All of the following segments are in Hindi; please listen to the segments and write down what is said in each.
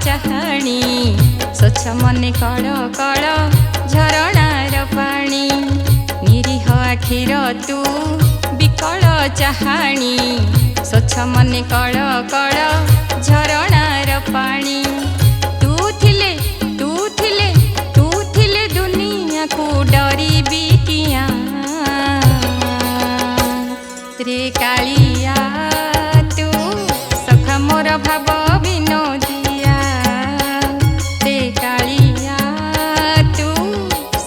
चाहाणी स्वच्छ मने कड़ कड़ झरणार पानी निरीह आखिर तू विकल चाहाणी स्वच्छ मने कड़ कड़ झरणार पानी तू थिले दुनिया को डरी बिकिया रे कालिया तू सखा मोर भाव विनोदिया रे कालिया तू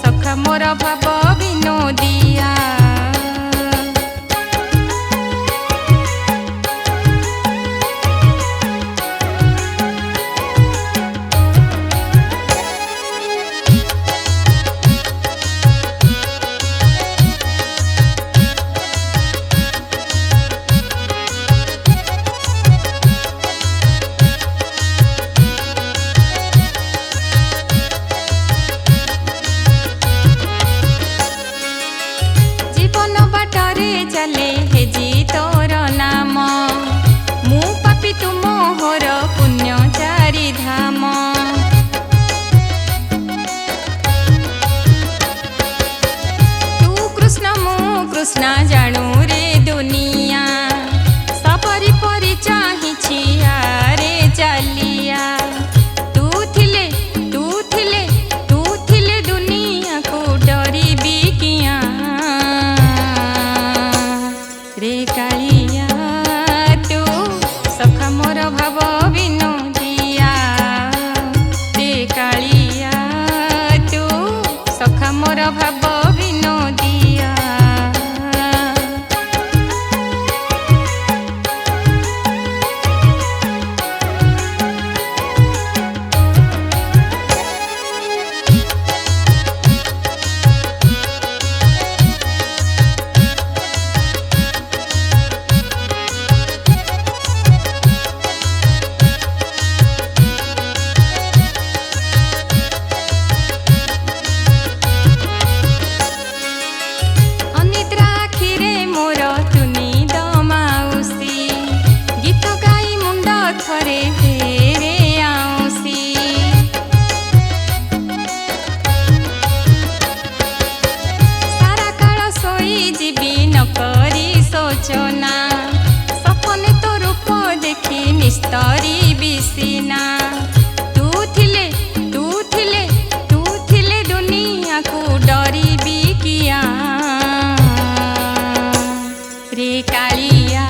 सखा मोर भाव विनोदिया चले हे जी तोर नाम मु पापी तु मोहर पुण्य चारि धाम तू कृष्ण मु कृष्ण जानू रे दुनिया सबरी परि चाहिछि रे चालिया तू थिले दुनिया को डरी बिकिया रे कालिया तू सखा मोर भाव विनोदिया रे कालिया तू सखा मोर भाव विनोदिया सोचना सपने तो रूप देखी निस्तरी बिसिना तू थिले दुनिया को डरी बिकिया रे कालिया